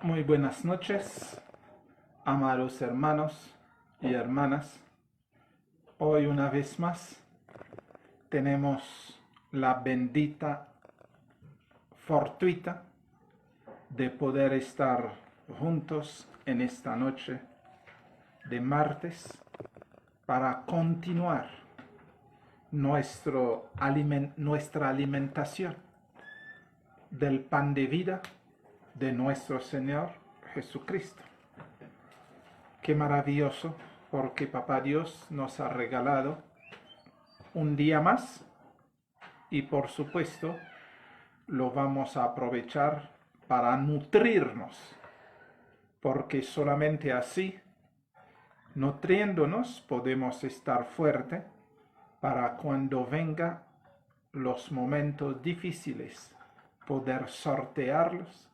Muy buenas noches, amados hermanos y hermanas. Hoy una vez más tenemos la bendita fortuita de poder estar juntos en esta noche de martes para continuar nuestra alimentación del pan de vida de nuestro Señor Jesucristo. Qué maravilloso, porque Papá Dios nos ha regalado un día más y por supuesto lo vamos a aprovechar para nutrirnos, porque solamente así, nutriéndonos, podemos estar fuertes para cuando vengan los momentos difíciles, poder sortearlos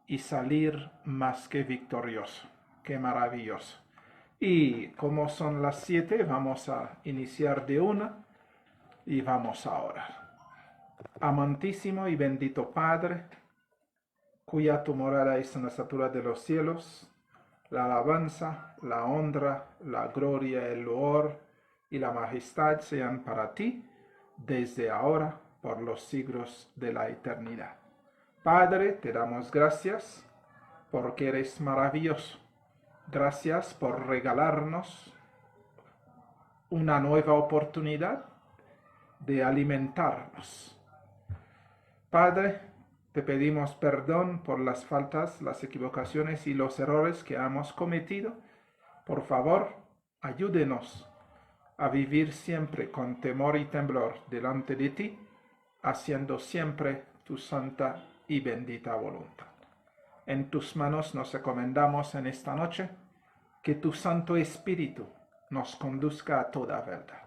y salir más que victorioso. Qué maravilloso. Y como son las 7, vamos a iniciar de una y vamos a orar. Amantísimo y bendito Padre, cuya tu morada es en la estatura de los cielos, la alabanza, la honra, la gloria, el loor y la majestad sean para ti, desde ahora, por los siglos de la eternidad. Padre, te damos gracias porque eres maravilloso. Gracias por regalarnos una nueva oportunidad de alimentarnos. Padre, te pedimos perdón por las faltas, las equivocaciones y los errores que hemos cometido. Por favor, ayúdenos a vivir siempre con temor y temblor delante de ti, haciendo siempre tu santa y bendita voluntad. En tus manos nos encomendamos en esta noche, que tu Santo Espíritu nos conduzca a toda verdad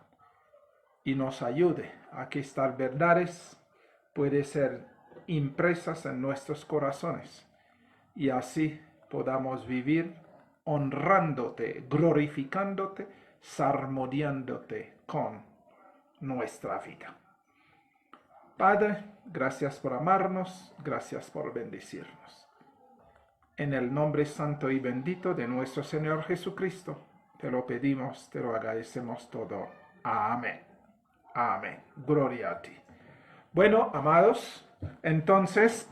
y nos ayude a que estas verdades puedan ser impresas en nuestros corazones y así podamos vivir honrándote, glorificándote, salmodiándote con nuestra vida. Padre, gracias por amarnos, gracias por bendecirnos. En el nombre santo y bendito de nuestro Señor Jesucristo, te lo pedimos, te lo agradecemos todo. Amén. Amén. Gloria a ti. Bueno, amados, entonces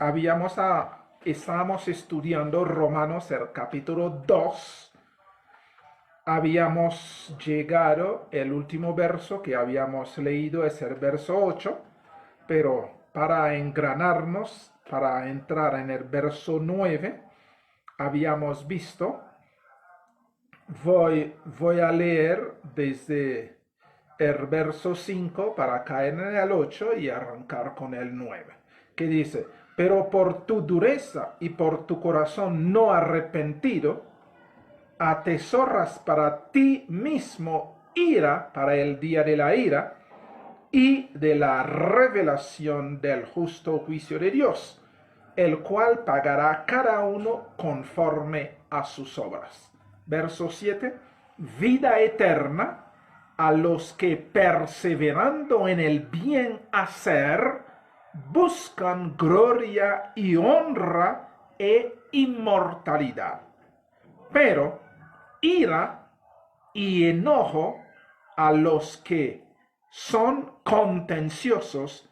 estábamos estudiando Romanos, el capítulo 2. Habíamos llegado, el último verso que habíamos leído es el verso 8. Pero para engranarnos, para entrar en el verso 9, habíamos visto, voy a leer desde el verso 5 para caer en el 8 y arrancar con el 9, que dice: pero por tu dureza y por tu corazón no arrepentido, atesoras para ti mismo ira para el día de la ira y de la revelación del justo juicio de Dios, el cual pagará a cada uno conforme a sus obras. Verso 7, vida eterna a los que perseverando en el bien hacer, buscan gloria y honra e inmortalidad. Pero ira y enojo a los que son contenciosos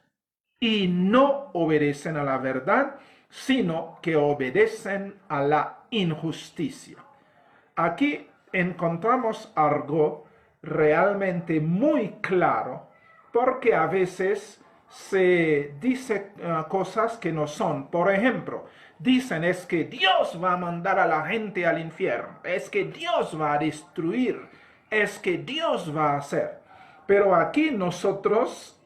y no obedecen a la verdad, sino que obedecen a la injusticia. Aquí encontramos algo realmente muy claro, porque a veces se dice cosas que no son. Por ejemplo, dicen es que Dios va a mandar a la gente al infierno, es que Dios va a destruir, es que Dios va a hacer. Pero aquí nosotros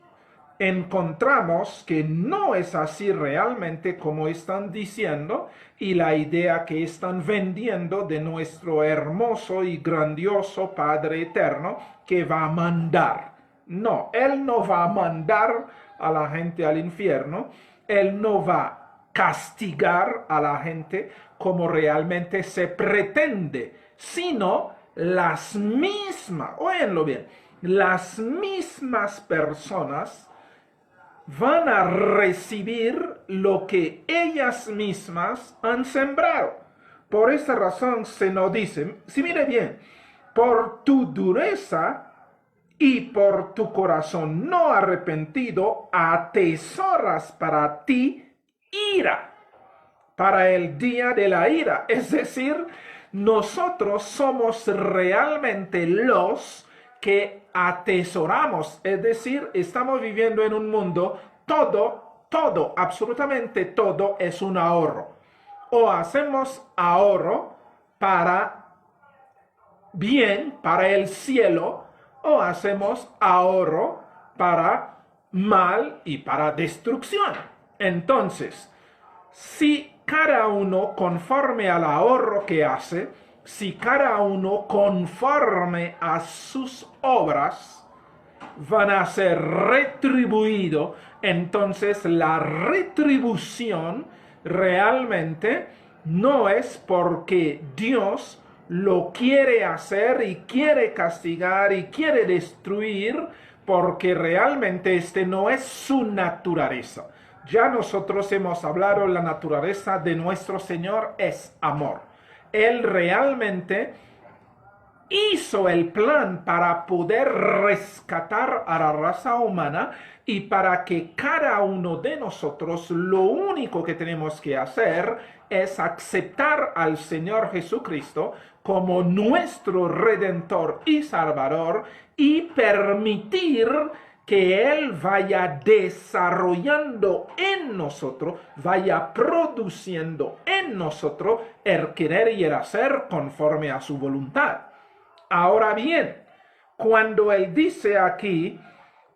encontramos que no es así realmente como están diciendo y la idea que están vendiendo de nuestro hermoso y grandioso Padre Eterno que va a mandar. No, Él no va a mandar a la gente al infierno, Él no va a castigar a la gente como realmente se pretende, sino las mismas, óyenlo bien, las mismas personas van a recibir lo que ellas mismas han sembrado. Por esa razón se nos dice, si mire bien, por tu dureza y por tu corazón no arrepentido, atesoras para ti ira, para el día de la ira. Es decir, nosotros somos realmente los que atesoramos. Es decir, estamos viviendo en un mundo, todo, absolutamente todo es un ahorro. O hacemos ahorro para bien, para el cielo, o hacemos ahorro para mal y para destrucción. Entonces, si cada uno conforme al ahorro que hace, si cada uno conforme a sus obras, van a ser retribuidos, entonces la retribución realmente no es porque Dios lo quiere hacer y quiere castigar y quiere destruir, porque realmente este no es su naturaleza. Ya nosotros hemos hablado, la naturaleza de nuestro Señor es amor. Él realmente hizo el plan para poder rescatar a la raza humana y para que cada uno de nosotros lo único que tenemos que hacer es aceptar al Señor Jesucristo como nuestro Redentor y Salvador y permitir que Él vaya desarrollando en nosotros, vaya produciendo en nosotros el querer y el hacer conforme a su voluntad. Ahora bien, cuando Él dice aquí,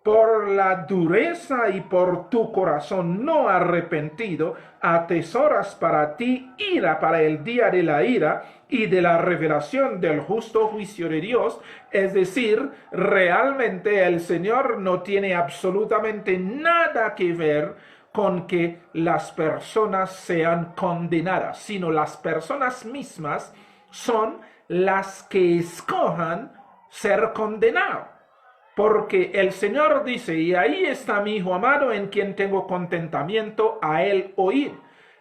por la dureza y por tu corazón no arrepentido, atesoras para ti ira para el día de la ira y de la revelación del justo juicio de Dios. Es decir, realmente el Señor no tiene absolutamente nada que ver con que las personas sean condenadas, sino las personas mismas son las que escojan ser condenados. Porque el Señor dice, y ahí está mi Hijo amado en quien tengo contentamiento, a él oír.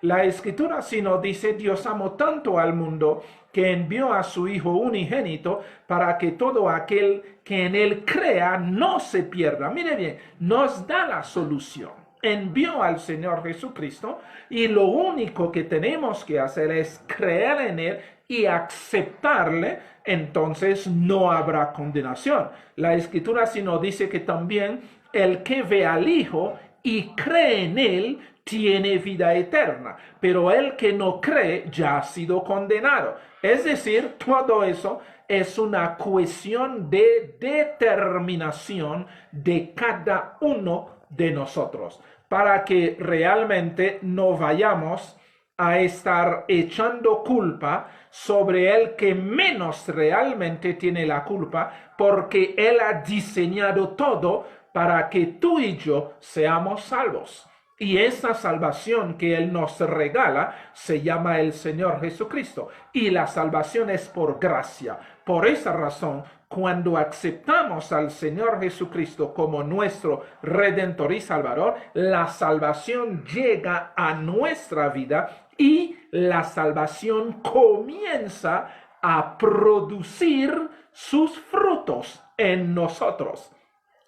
La Escritura sí nos dice, Dios amó tanto al mundo que envió a su Hijo unigénito para que todo aquel que en él crea no se pierda. Mire bien, nos da la solución. Envió al Señor Jesucristo y lo único que tenemos que hacer es creer en él y aceptarle, entonces no habrá condenación. La Escritura sí nos dice que también el que ve al Hijo y cree en él tiene vida eterna, pero el que no cree ya ha sido condenado. Es decir, todo eso es una cuestión de determinación de cada uno de nosotros, para que realmente no vayamos a estar echando culpa sobre el que menos realmente tiene la culpa, porque Él ha diseñado todo para que tú y yo seamos salvos. Y esa salvación que Él nos regala se llama el Señor Jesucristo. Y la salvación es por gracia. Por esa razón, cuando aceptamos al Señor Jesucristo como nuestro Redentor y Salvador, la salvación llega a nuestra vida y la salvación comienza a producir sus frutos en nosotros.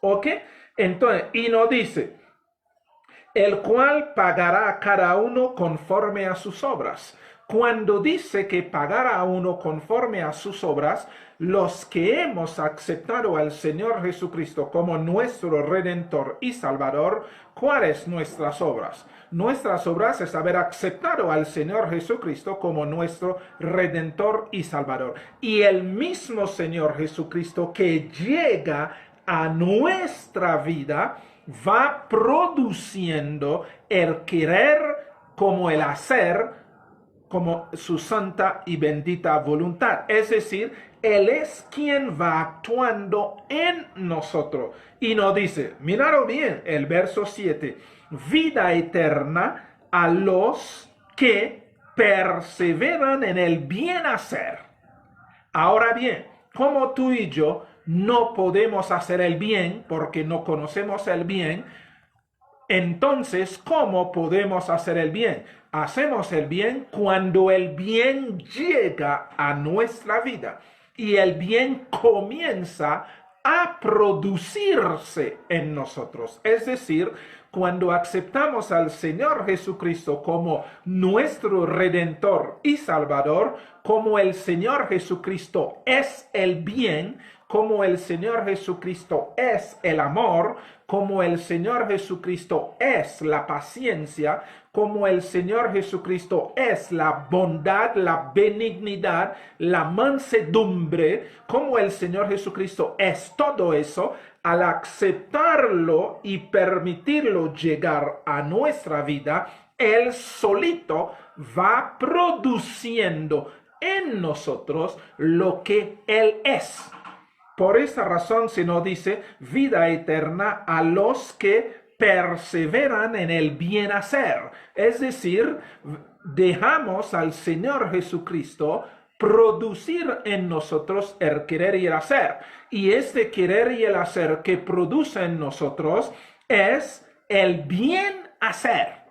¿Ok? Entonces, y nos dice, el cual pagará a cada uno conforme a sus obras. Cuando dice que pagará a uno conforme a sus obras, los que hemos aceptado al Señor Jesucristo como nuestro Redentor y Salvador, ¿cuáles nuestras obras? Nuestras obras es haber aceptado al Señor Jesucristo como nuestro Redentor y Salvador. Y el mismo Señor Jesucristo que llega a nuestra vida va produciendo el querer como el hacer, como su santa y bendita voluntad. Es decir, Él es quien va actuando en nosotros. Y nos dice, mirad bien el verso 7, vida eterna a los que perseveran en el bien hacer. Ahora bien, como tú y yo no podemos hacer el bien porque no conocemos el bien, Entonces, ¿cómo podemos hacer el bien? Hacemos el bien cuando el bien llega a nuestra vida y el bien comienza a producirse en nosotros. Es decir, cuando aceptamos al Señor Jesucristo como nuestro Redentor y Salvador, como el Señor Jesucristo es el bien, como el Señor Jesucristo es el amor, como el Señor Jesucristo es la paciencia, como el Señor Jesucristo es la bondad, la benignidad, la mansedumbre, como el Señor Jesucristo es todo eso, al aceptarlo y permitirlo llegar a nuestra vida, Él solito va produciendo en nosotros lo que Él es. Por esa razón se nos dice vida eterna a los que perseveran en el bien hacer. Es decir, dejamos al Señor Jesucristo producir en nosotros el querer y el hacer. Y este querer y el hacer que produce en nosotros es el bien hacer.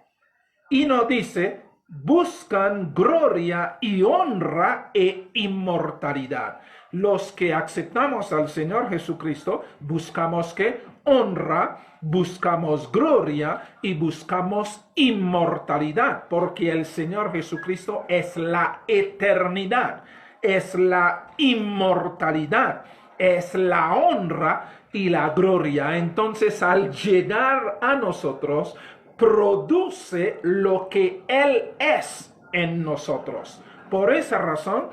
Y nos dice, buscan gloria y honra e inmortalidad. Los que aceptamos al Señor Jesucristo, buscamos que honra, buscamos gloria y buscamos inmortalidad, porque el Señor Jesucristo es la eternidad, es la inmortalidad, es la honra y la gloria. Entonces, al llegar a nosotros, produce lo que Él es en nosotros. Por esa razón,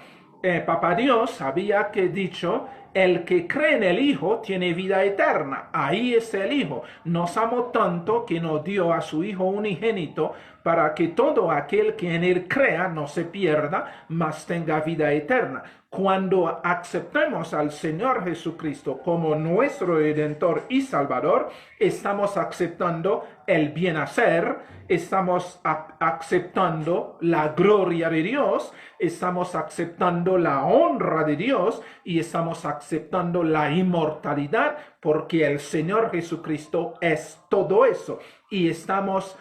Papá Dios había dicho, el que cree en el Hijo tiene vida eterna. Ahí es el Hijo. Nos amó tanto que nos dio a su Hijo unigénito para que todo aquel que en Él crea no se pierda, mas tenga vida eterna. Cuando aceptemos al Señor Jesucristo como nuestro Redentor y Salvador, estamos aceptando el bien hacer, estamos aceptando la gloria de Dios, estamos aceptando la honra de Dios y estamos aceptando la inmortalidad, porque el Señor Jesucristo es todo eso. Y estamos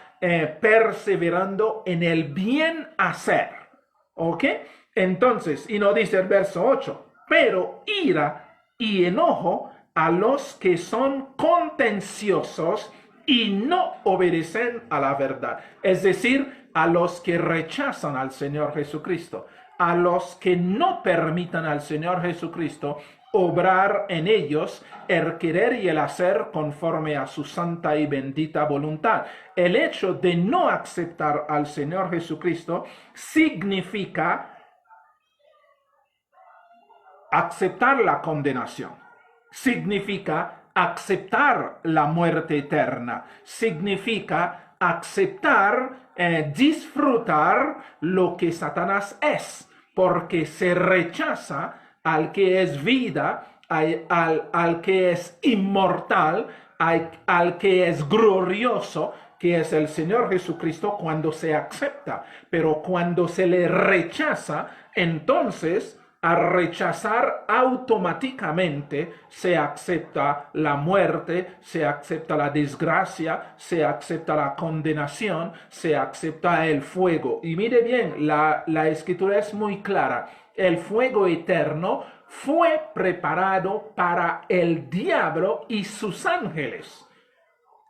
perseverando en el bien hacer. ¿Ok? Entonces, y nos dice el verso 8, pero ira y enojo a los que son contenciosos y no obedecen a la verdad. Es decir, a los que rechazan al Señor Jesucristo, a los que no permitan al Señor Jesucristo obrar en ellos el querer y el hacer conforme a su santa y bendita voluntad. El hecho de no aceptar al Señor Jesucristo significa aceptar la condenación, significa aceptar la muerte eterna, significa aceptar, disfrutar lo que Satanás es, porque se rechaza al que es vida, al que es inmortal, al que es glorioso, que es el Señor Jesucristo, cuando se acepta. Pero cuando se le rechaza, entonces, al rechazar automáticamente se acepta la muerte, se acepta la desgracia, se acepta la condenación, se acepta el fuego. Y mire bien, la escritura es muy clara. El fuego eterno fue preparado para el diablo y sus ángeles.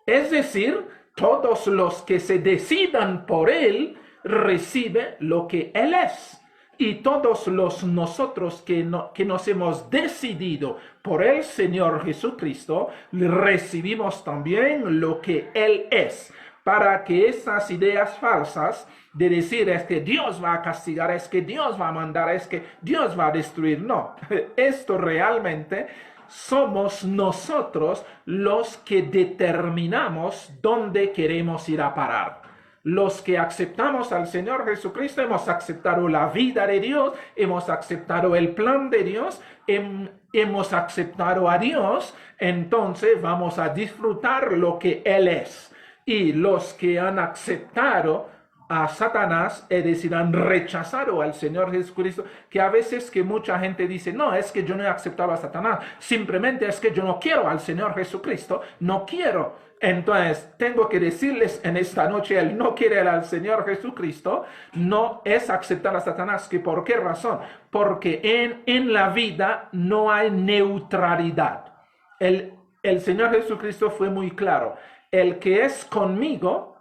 Es decir, todos los que se decidan por él reciben lo que él es. Y todos nosotros que nos hemos decidido por el Señor Jesucristo, recibimos también lo que Él es. Para que esas ideas falsas de decir es que Dios va a castigar, es que Dios va a mandar, es que Dios va a destruir. No, esto realmente somos nosotros los que determinamos dónde queremos ir a parar. Los que aceptamos al Señor Jesucristo hemos aceptado la vida de Dios, hemos aceptado el plan de Dios, hemos aceptado a Dios, entonces vamos a disfrutar lo que Él es. Y los que han aceptado a Satanás, es decir, han rechazado al Señor Jesucristo, que a veces que mucha gente dice, no, es que yo no he aceptado a Satanás, simplemente es que yo no quiero al Señor Jesucristo, no quiero. Entonces, tengo que decirles en esta noche, el no querer al Señor Jesucristo no es aceptar a Satanás. ¿Que por qué razón? Porque en la vida no hay neutralidad. El Señor Jesucristo fue muy claro. El que es conmigo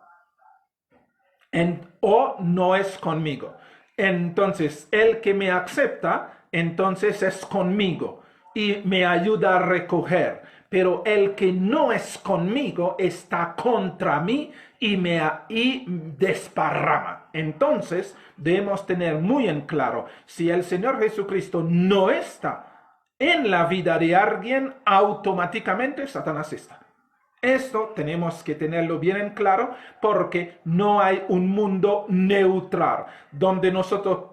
o no es conmigo. Entonces, el que me acepta, entonces es conmigo y me ayuda a recoger. Pero el que no es conmigo está contra mí y desparrama. Entonces, debemos tener muy en claro, si el Señor Jesucristo no está en la vida de alguien, automáticamente Satanás está. Esto tenemos que tenerlo bien en claro porque no hay un mundo neutral donde nosotros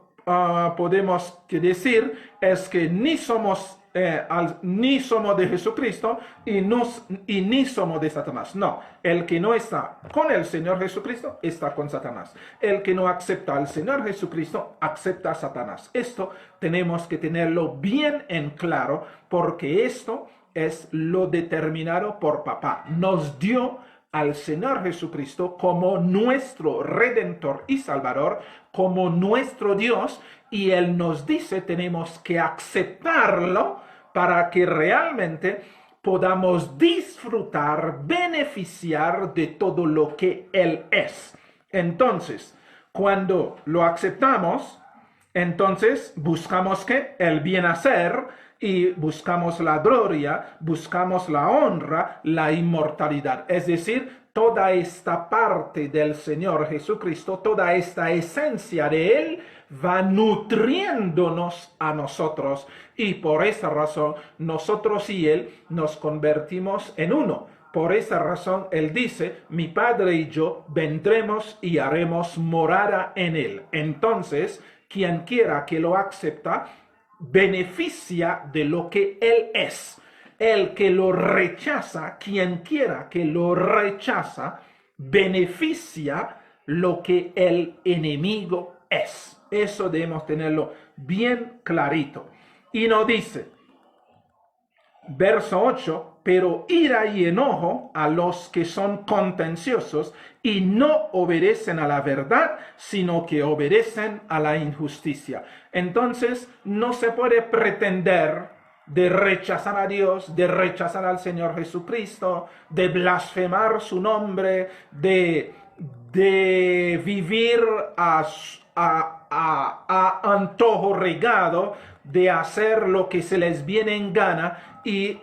podemos decir es que ni somos de Jesucristo y ni somos de Satanás. No, el que no está con el Señor Jesucristo está con Satanás. El que no acepta al Señor Jesucristo acepta a Satanás. Esto tenemos que tenerlo bien en claro porque esto es lo determinado por papá. Nos dio al Señor Jesucristo como nuestro Redentor y Salvador, como nuestro Dios, y Él nos dice tenemos que aceptarlo para que realmente podamos disfrutar, beneficiar de todo lo que Él es. Entonces, cuando lo aceptamos, entonces buscamos ¿qué? El bien hacer, y buscamos la gloria, buscamos la honra, la inmortalidad. Es decir, toda esta parte del Señor Jesucristo, toda esta esencia de Él va nutriéndonos a nosotros. Y por esa razón, nosotros y Él nos convertimos en uno. Por esa razón, Él dice, mi Padre y yo vendremos y haremos morada en Él. Entonces, quien quiera que lo acepta, beneficia de lo que Él es. El que lo rechaza, quien quiera que lo rechaza, beneficia lo que el enemigo es. Eso debemos tenerlo bien clarito. Y nos dice, verso 8, pero ira y enojo a los que son contenciosos y no obedecen a la verdad, sino que obedecen a la injusticia. Entonces, no se puede pretender de rechazar a Dios, de rechazar al Señor Jesucristo, de blasfemar su nombre, de vivir a antojo regado, de hacer lo que se les viene en gana y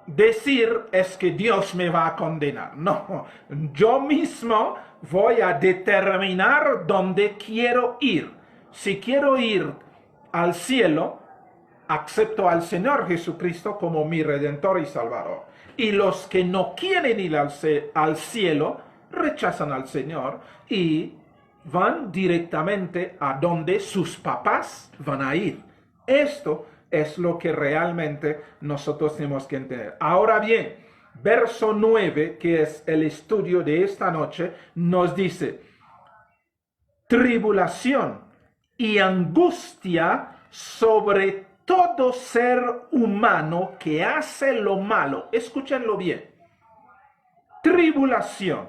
decir es que Dios me va a condenar. No, yo mismo voy a determinar dónde quiero ir. Si quiero ir al cielo, acepto al Señor Jesucristo como mi Redentor y Salvador. Y los que no quieren ir al cielo, rechazan al Señor y van directamente a donde sus papás van a ir. Esto es lo que realmente nosotros tenemos que entender. Ahora bien, verso 9, que es el estudio de esta noche, nos dice, tribulación y angustia sobre todo ser humano que hace lo malo. Escúchenlo bien. Tribulación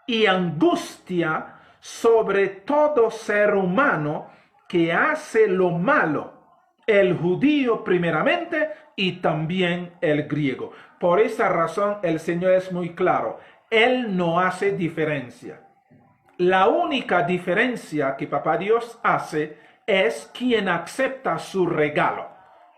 y angustia sobre todo ser humano que hace lo malo. El judío primeramente y también el griego. Por esa razón el Señor es muy claro. Él no hace diferencia. La única diferencia que Papá Dios hace es quien acepta su regalo.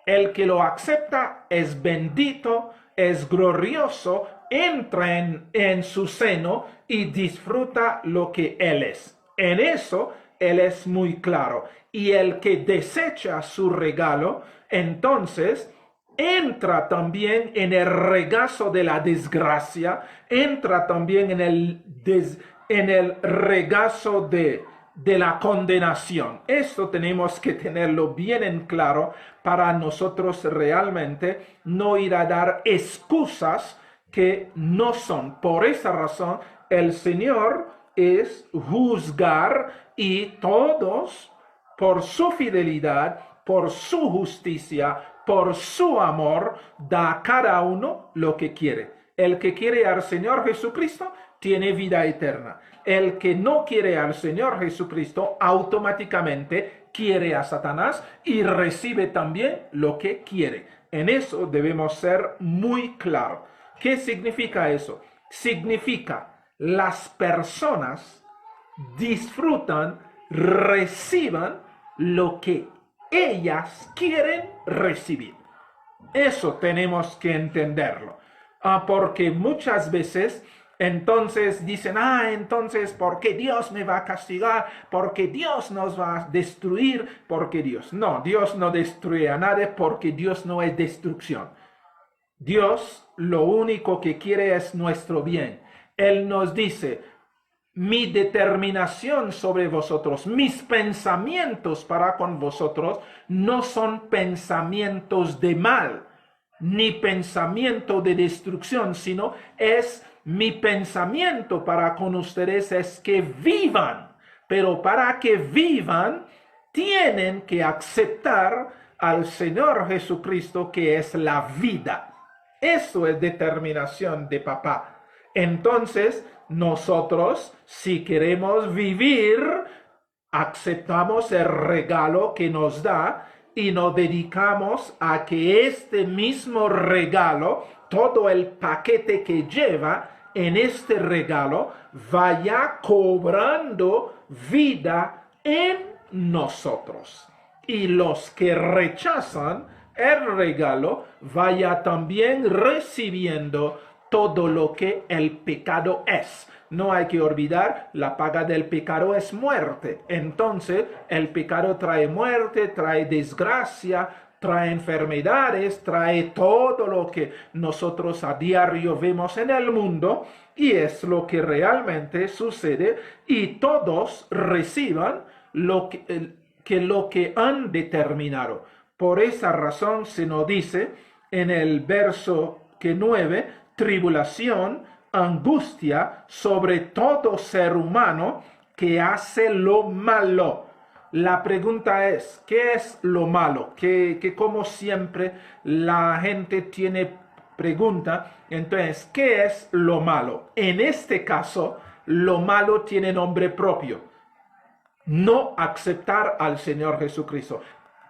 El que lo acepta es bendito, es glorioso, entra en su seno y disfruta lo que Él es. En eso Él es muy claro. Y el que desecha su regalo, entonces entra también en el regazo de la desgracia, entra también en el regazo de la condenación. Esto tenemos que tenerlo bien en claro para nosotros realmente no ir a dar excusas que no son. Por esa razón, el Señor es juzgar y todos, por su fidelidad, por su justicia, por su amor, da a cada uno lo que quiere. El que quiere al Señor Jesucristo tiene vida eterna. El que no quiere al Señor Jesucristo automáticamente quiere a Satanás y recibe también lo que quiere. En eso debemos ser muy claros. ¿Qué significa eso? Significa las personas disfrutan, reciban lo que ellas quieren recibir. Eso tenemos que entenderlo. Porque muchas veces entonces dicen, entonces, ¿por qué Dios me va a castigar? ¿Por qué Dios nos va a destruir? ¿Por qué Dios? No, Dios no destruye a nadie porque Dios no es destrucción. Dios lo único que quiere es nuestro bien. Él nos dice, mi determinación sobre vosotros, mis pensamientos para con vosotros no son pensamientos de mal, ni pensamiento de destrucción, sino es mi pensamiento para con ustedes es que vivan, pero para que vivan tienen que aceptar al Señor Jesucristo, que es la vida. Eso es determinación de papá. Entonces, nosotros, si queremos vivir, aceptamos el regalo que nos da y nos dedicamos a que este mismo regalo, todo el paquete que lleva en este regalo, vaya cobrando vida en nosotros. Y los que rechazan el regalo, vaya también recibiendo todo lo que el pecado es. No hay que olvidar, la paga del pecado es muerte. Entonces, el pecado trae muerte, trae desgracia, trae enfermedades, trae todo lo que nosotros a diario vemos en el mundo, y es lo que realmente sucede, y todos reciban lo que han determinado. Por esa razón se nos dice en el verso 9, tribulación, angustia sobre todo ser humano que hace lo malo. La pregunta es, ¿qué es lo malo? Que como siempre la gente tiene pregunta, entonces, ¿qué es lo malo? En este caso, lo malo tiene nombre propio. No aceptar al Señor Jesucristo.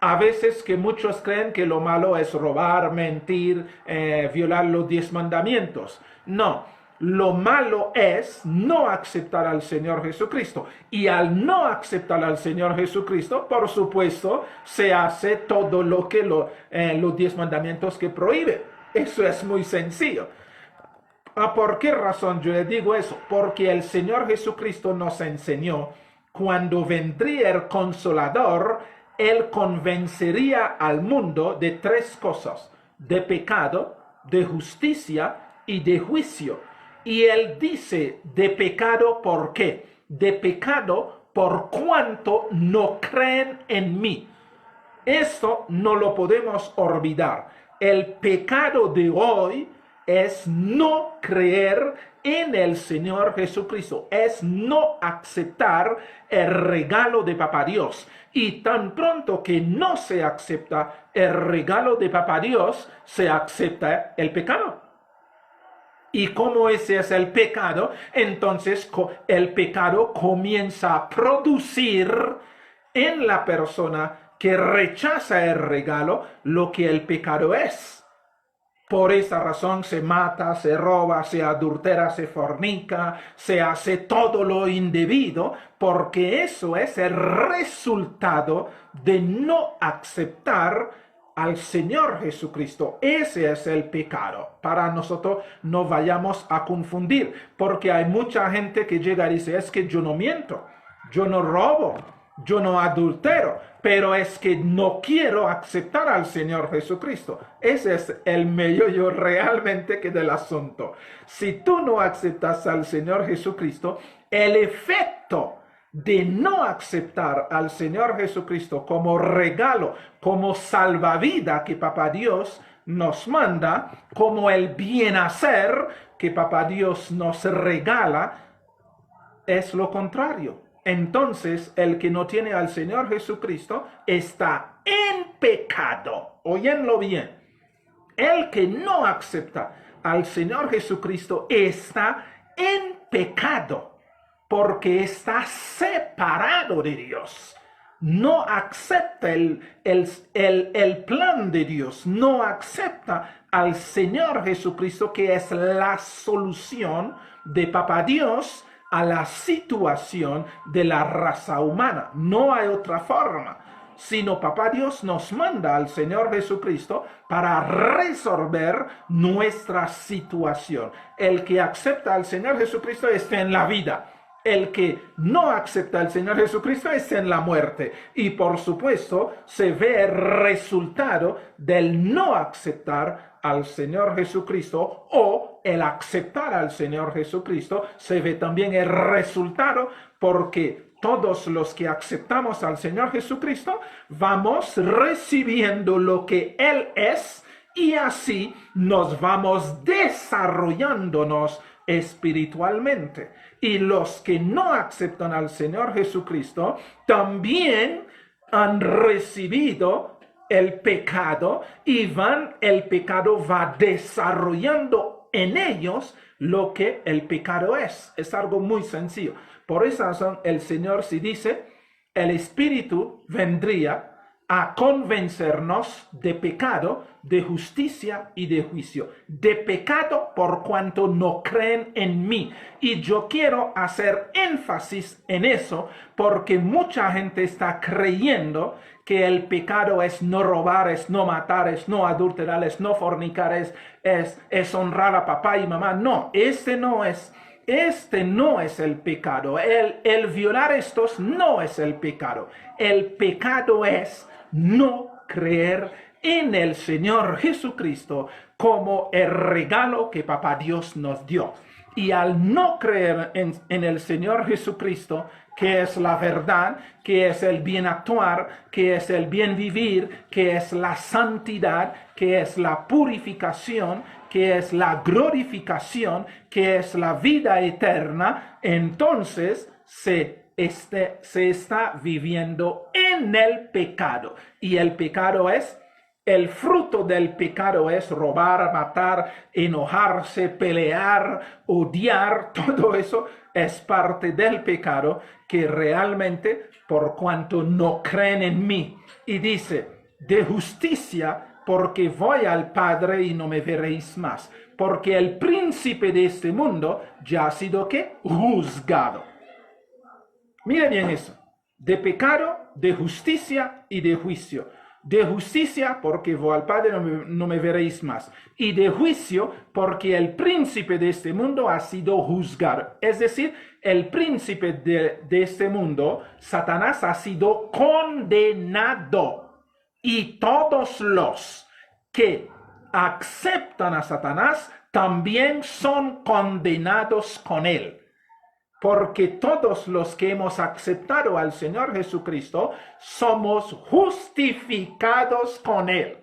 A veces que muchos creen que lo malo es robar, mentir, violar los 10 mandamientos. No, lo malo es no aceptar al Señor Jesucristo. Y al no aceptar al Señor Jesucristo, por supuesto, se hace todo lo que los 10 mandamientos que prohíbe. Eso es muy sencillo. ¿Por qué razón yo le digo eso? Porque el Señor Jesucristo nos enseñó, cuando vendría el Consolador, Él convencería al mundo de 3 cosas: de pecado, de justicia y de juicio. Y Él dice de pecado, ¿por qué? De pecado por cuanto no creen en mí. Esto no lo podemos olvidar. El pecado de hoy es no creer en el Señor Jesucristo, es no aceptar el regalo de Papá Dios. Y tan pronto que no se acepta el regalo de Papá Dios, se acepta el pecado. Y como ese es el pecado, entonces el pecado comienza a producir en la persona que rechaza el regalo lo que el pecado es. Por esa razón se mata, se roba, se adultera, se fornica, se hace todo lo indebido, porque eso es el resultado de no aceptar al Señor Jesucristo. Ese es el pecado. Para nosotros no vayamos a confundir, porque hay mucha gente que llega y dice, es que yo no miento, yo no robo, yo no adultero, pero es que no quiero aceptar al Señor Jesucristo. Ese es el meollo realmente que del asunto. Si tú no aceptas al Señor Jesucristo, el efecto de no aceptar al Señor Jesucristo como regalo, como salvavidas que Papá Dios nos manda, como el bien hacer que Papá Dios nos regala, es lo contrario. Entonces, el que no tiene al Señor Jesucristo está en pecado. Óyenlo bien. El que no acepta al Señor Jesucristo está en pecado porque está separado de Dios. No acepta el plan de Dios, no acepta al Señor Jesucristo, que es la solución de Papá Dios a la situación de la raza humana. No hay otra forma, sino Papá Dios nos manda al Señor Jesucristo para resolver nuestra situación. El que acepta al Señor Jesucristo está en la vida. El que no acepta al Señor Jesucristo está en la muerte. Y por supuesto se ve el resultado del no aceptar al Señor Jesucristo, o el aceptar al Señor Jesucristo. Se ve también el resultado, porque todos los que aceptamos al Señor Jesucristo vamos recibiendo lo que Él es, y así nos vamos desarrollándonos espiritualmente. Y los que no aceptan al Señor Jesucristo también han recibido el pecado, y el pecado va desarrollando en ellos lo que el pecado es. Es algo muy sencillo. Por esa razón el Señor sí dice, el Espíritu vendría a convencernos de pecado, de justicia y de juicio. De pecado por cuanto no creen en mí. Y yo quiero hacer énfasis en eso, porque mucha gente está creyendo que el pecado es no robar, es no matar, es no adulterar, es no fornicar, es honrar a papá y mamá. No, este no es el pecado. El violar estos no es el pecado. El pecado es no creer en el Señor Jesucristo como el regalo que Papá Dios nos dio. Y al no creer en el Señor Jesucristo, que es la verdad, que es el bien actuar, que es el bien vivir, que es la santidad, que es la purificación, que es la glorificación, que es la vida eterna, entonces se está viviendo en el pecado. Y el pecado el fruto del pecado es robar, matar, enojarse, pelear, odiar. Todo eso es parte del pecado, que realmente, por cuanto no creen en mí. Y dice, de justicia, porque voy al Padre y no me veréis más. Porque el príncipe de este mundo ya ha sido, ¿qué? Juzgado. Mire bien eso. De pecado, de justicia y de juicio. De justicia, porque voy al Padre, no me veréis más. Y de juicio, porque el príncipe de este mundo ha sido juzgado. Es decir, el príncipe de este mundo, Satanás, ha sido condenado. Y todos los que aceptan a Satanás también son condenados con él. Porque todos los que hemos aceptado al Señor Jesucristo somos justificados con Él.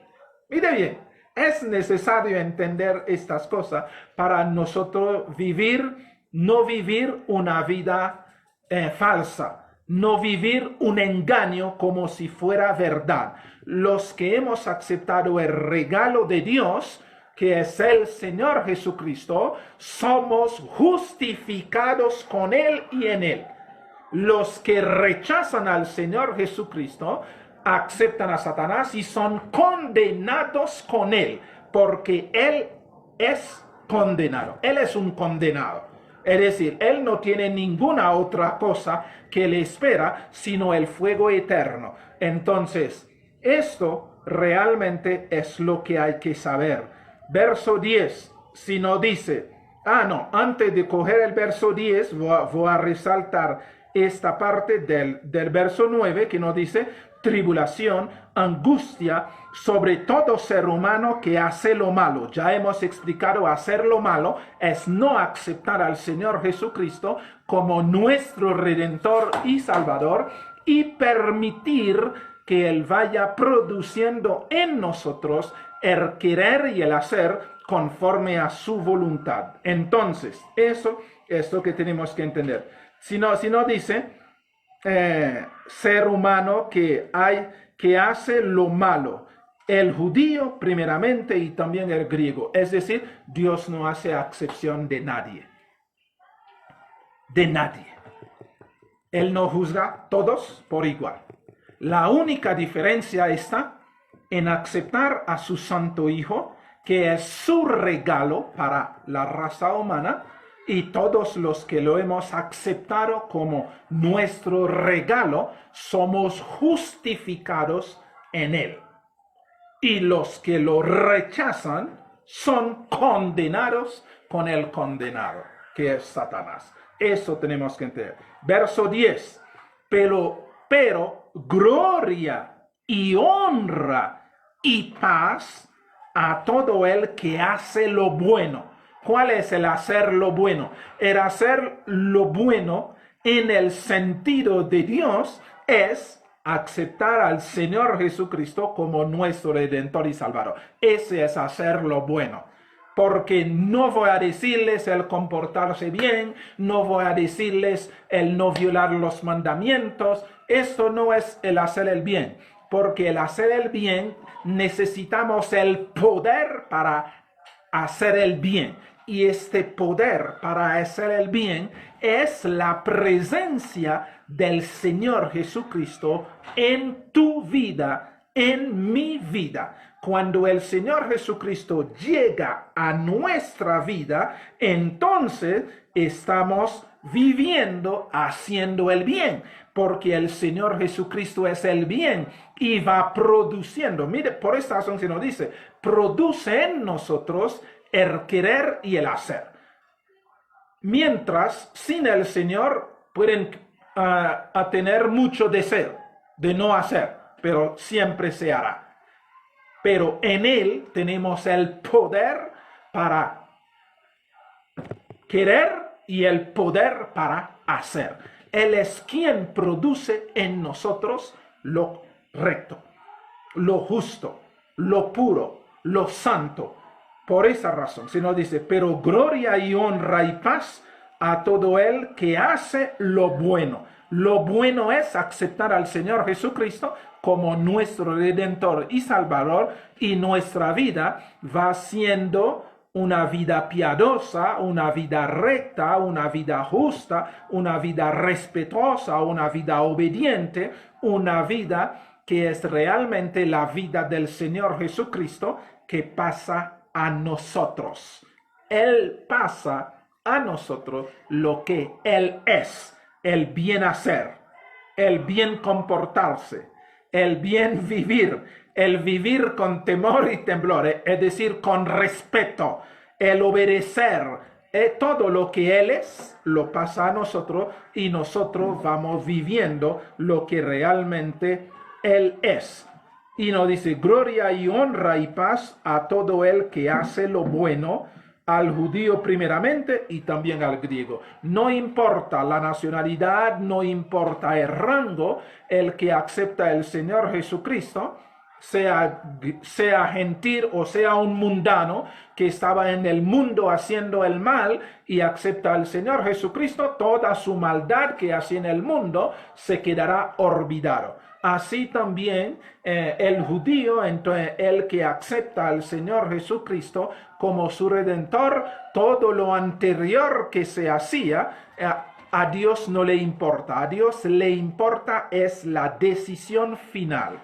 Mire bien, es necesario entender estas cosas para nosotros no vivir una vida falsa, no vivir un engaño como si fuera verdad. Los que hemos aceptado el regalo de Dios, que es el Señor Jesucristo, somos justificados con Él y en Él. Los que rechazan al Señor Jesucristo aceptan a Satanás y son condenados con Él, porque Él es condenado. Él es un condenado. Es decir, Él no tiene ninguna otra cosa que le espera sino el fuego eterno. Entonces, esto realmente es lo que hay que saber. Verso 10, si no dice, antes de coger el verso 10, voy a resaltar esta parte del verso 9, que nos dice, tribulación, angustia sobre todo ser humano que hace lo malo. Ya hemos explicado, hacer lo malo es no aceptar al Señor Jesucristo como nuestro Redentor y Salvador, y permitir que Él vaya produciendo en nosotros el querer y el hacer conforme a su voluntad. Entonces, eso es lo que tenemos que entender. sino dice ser humano que hace lo malo. El judío primeramente y también el griego. Es decir, Dios no hace excepción de nadie. De nadie. Él no juzga a todos por igual. La única diferencia está en aceptar a su Santo Hijo, que es su regalo para la raza humana, y todos los que lo hemos aceptado como nuestro regalo, somos justificados en Él. Y los que lo rechazan son condenados con el condenado, que es Satanás. Eso tenemos que entender. Verso 10. Pero gloria y honra y paz a todo el que hace lo bueno. ¿Cuál es el hacer lo bueno? El hacer lo bueno en el sentido de Dios es aceptar al Señor Jesucristo como nuestro Redentor y Salvador. Ese es hacer lo bueno. Porque no voy a decirles el comportarse bien, no voy a decirles el no violar los mandamientos. Esto no es el hacer el bien. Porque el hacer el bien necesitamos el poder para hacer el bien. Y este poder para hacer el bien es la presencia del Señor Jesucristo en tu vida, en mi vida. Cuando el Señor Jesucristo llega a nuestra vida, entonces estamos viviendo, haciendo el bien, porque el Señor Jesucristo es el bien y va produciendo. Mire, por esta razón se nos dice, produce en nosotros el querer y el hacer. Mientras, sin el Señor, pueden tener mucho deseo de no hacer, pero siempre se hará. Pero en Él tenemos el poder para querer y el poder para hacer. Él es quien produce en nosotros lo recto, lo justo, lo puro, lo santo. Por esa razón, se nos dice, pero gloria y honra y paz a todo el que hace lo bueno. Lo bueno es aceptar al Señor Jesucristo como nuestro Redentor y Salvador, y nuestra vida va siendo una vida piadosa, una vida recta, una vida justa, una vida respetuosa, una vida obediente, una vida que es realmente la vida del Señor Jesucristo que pasa a nosotros. Él pasa a nosotros lo que Él es, el bien hacer, el bien comportarse, el bien vivir, el vivir con temor y temblor, es decir, con respeto, el obedecer, todo lo que Él es, lo pasa a nosotros y nosotros vamos viviendo lo que realmente Él es. Y nos dice, gloria y honra y paz a todo el que hace lo bueno, al judío primeramente y también al griego. No importa la nacionalidad, no importa el rango, el que acepta el Señor Jesucristo, sea gentil o sea un mundano que estaba en el mundo haciendo el mal y acepta al Señor Jesucristo, toda su maldad que hacía en el mundo se quedará olvidado. Así también el judío, entonces el que acepta al Señor Jesucristo como su Redentor, todo lo anterior que se hacía, a Dios no le importa. A Dios le importa es la decisión final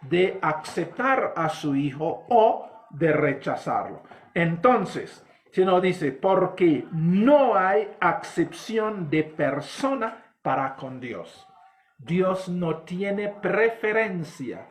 de aceptar a su Hijo o de rechazarlo. Entonces, se nos dice, porque no hay acepción de persona para con Dios. Dios no tiene preferencia.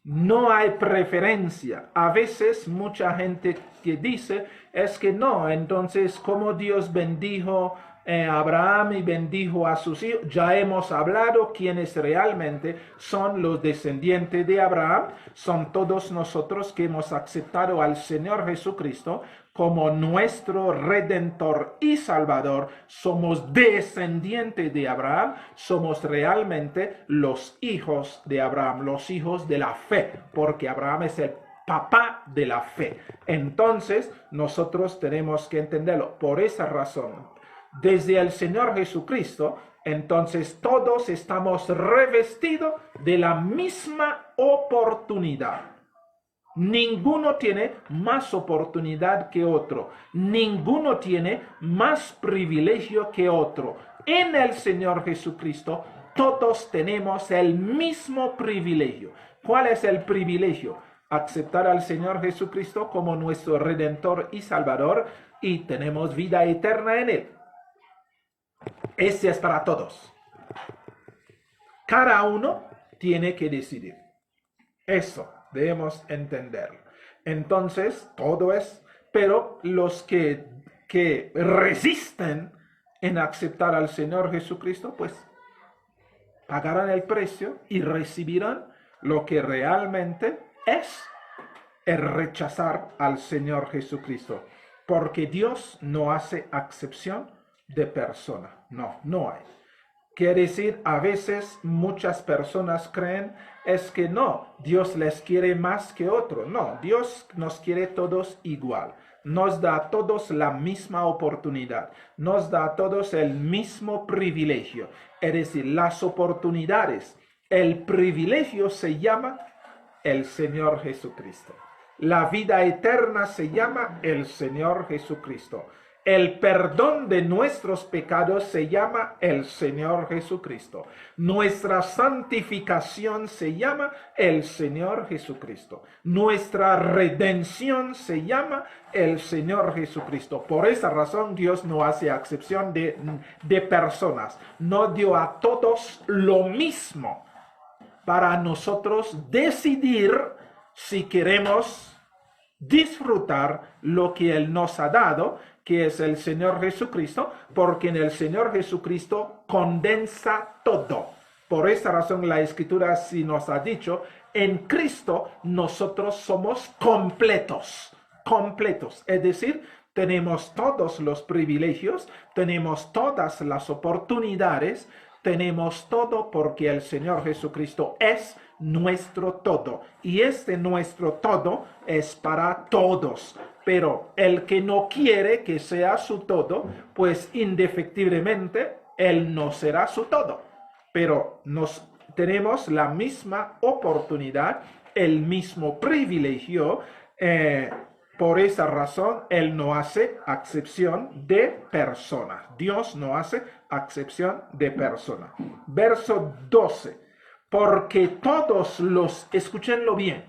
No hay preferencia. A veces mucha gente que dice es que no, entonces como Dios bendijo a Abraham y bendijo a sus hijos, ya hemos hablado quiénes realmente son los descendientes de Abraham, son todos nosotros que hemos aceptado al Señor Jesucristo como nuestro Redentor y Salvador. Somos descendientes de Abraham, somos realmente los hijos de Abraham, los hijos de la fe, porque Abraham es el papá de la fe. Entonces, nosotros tenemos que entenderlo. Por esa razón, desde el Señor Jesucristo, entonces todos estamos revestidos de la misma oportunidad. Ninguno tiene más oportunidad que otro. Ninguno tiene más privilegio que otro. En el Señor Jesucristo todos tenemos el mismo privilegio. ¿Cuál es el privilegio? Aceptar al Señor Jesucristo como nuestro Redentor y Salvador, y tenemos vida eterna en Él. Ese es para todos. Cada uno tiene que decidir. Eso debemos entenderlo. Entonces, todo es, pero los que resisten en aceptar al Señor Jesucristo, pues pagarán el precio y recibirán lo que realmente es el rechazar al Señor Jesucristo. Porque Dios no hace acepción de persona. No hay. Quiere decir, a veces muchas personas creen es que no, Dios les quiere más que otro. No, Dios nos quiere todos igual. Nos da a todos la misma oportunidad. Nos da a todos el mismo privilegio. Es decir, las oportunidades, el privilegio se llama el Señor Jesucristo. La vida eterna se llama el Señor Jesucristo. El perdón de nuestros pecados se llama el Señor Jesucristo. Nuestra santificación se llama el Señor Jesucristo. Nuestra redención se llama el Señor Jesucristo. Por esa razón Dios no hace acepción de personas. No dio a todos lo mismo para nosotros decidir si queremos disfrutar lo que Él nos ha dado, que es el Señor Jesucristo, porque en el Señor Jesucristo condensa todo. Por esta razón la Escritura sí nos ha dicho, en Cristo nosotros somos completos, es decir, tenemos todos los privilegios, tenemos todas las oportunidades, tenemos todo porque el Señor Jesucristo es nuestro todo. Y este nuestro todo es para todos. Pero el que no quiere que sea su todo, pues indefectiblemente Él no será su todo. Pero tenemos la misma oportunidad, el mismo privilegio. Por esa razón, Él no hace acepción de personas. Dios no hace acepción de personas. Verso 12. Porque todos escúchenlo bien,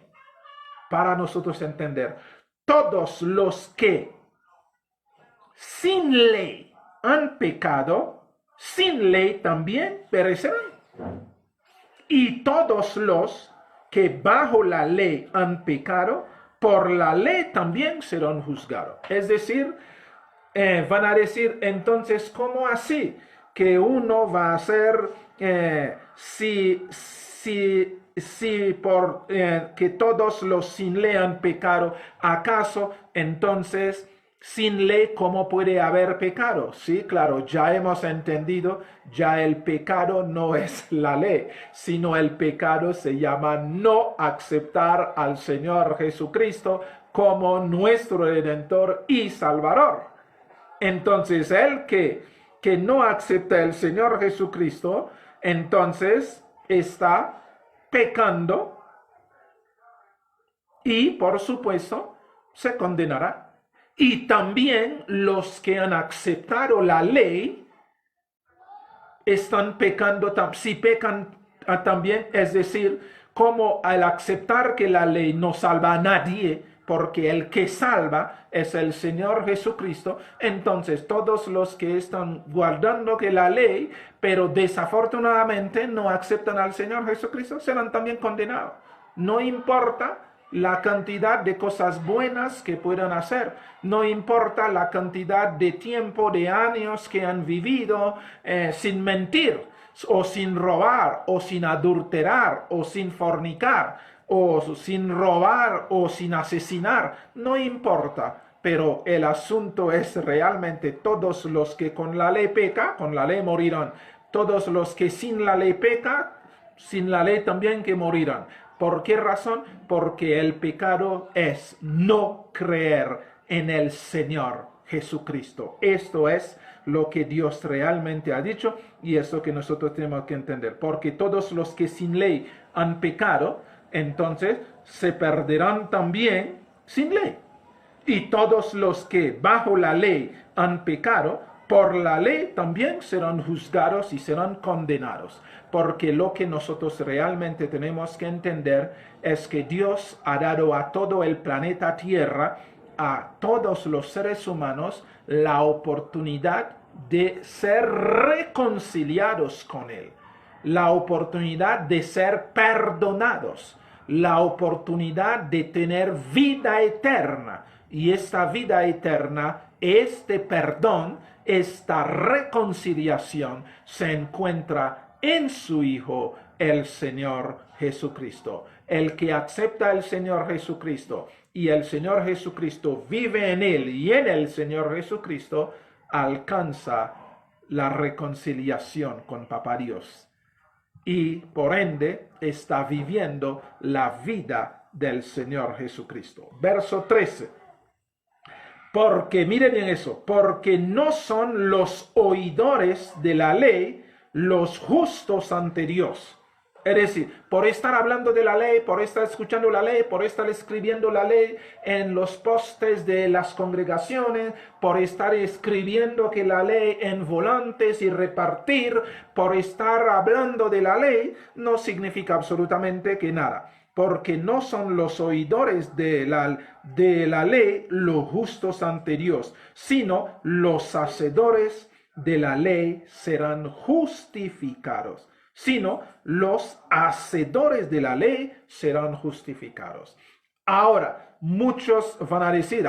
para nosotros entender, todos los que sin ley han pecado, sin ley también perecerán. Y todos los que bajo la ley han pecado, por la ley también serán juzgados. Es decir, van a decir, entonces, ¿cómo así? Que uno va a ser, si por que todos los sin ley han pecado, ¿acaso entonces sin ley cómo puede haber pecado? Sí, claro, ya hemos entendido, ya el pecado no es la ley, sino el pecado se llama no aceptar al Señor Jesucristo como nuestro Redentor y Salvador. Entonces, el que no acepta el Señor Jesucristo, entonces está pecando y, por supuesto, se condenará. Y también los que han aceptado la ley están pecando, si pecan también, es decir, como al aceptar que la ley no salva a nadie, porque el que salva es el Señor Jesucristo, entonces todos los que están guardando que la ley, pero desafortunadamente no aceptan al Señor Jesucristo, serán también condenados. No importa la cantidad de cosas buenas que puedan hacer, no importa la cantidad de tiempo, de años que han vivido sin mentir, o sin robar, o sin adulterar, o sin fornicar, o sin robar, o sin asesinar, no importa. Pero el asunto es realmente todos los que con la ley pecan, con la ley morirán. Todos los que sin la ley pecan, sin la ley también que morirán. ¿Por qué razón? Porque el pecado es no creer en el Señor Jesucristo. Esto es lo que Dios realmente ha dicho y eso que nosotros tenemos que entender. Porque todos los que sin ley han pecado, entonces se perderán también sin ley. Y todos los que bajo la ley han pecado, por la ley también serán juzgados y serán condenados. Porque lo que nosotros realmente tenemos que entender es que Dios ha dado a todo el planeta Tierra, a todos los seres humanos, la oportunidad de ser reconciliados con Él, la oportunidad de ser perdonados, la oportunidad de tener vida eterna. Y esta vida eterna, este perdón, esta reconciliación se encuentra en su Hijo, el Señor Jesucristo. El que acepta al Señor Jesucristo y el Señor Jesucristo vive en él y en el Señor Jesucristo, alcanza la reconciliación con Papá Dios. Y por ende está viviendo la vida del Señor Jesucristo. Verso 13. Porque, mire bien eso, porque no son los oidores de la ley los justos ante Dios. Es decir, por estar hablando de la ley, por estar escuchando la ley, por estar escribiendo la ley en los postes de las congregaciones, por estar escribiendo que la ley en volantes y repartir, por estar hablando de la ley, no significa absolutamente que nada. Porque no son los oidores de la ley los justos ante Dios, sino los hacedores de la ley serán justificados. Sino los hacedores de la ley serán justificados. Ahora, muchos van a decir,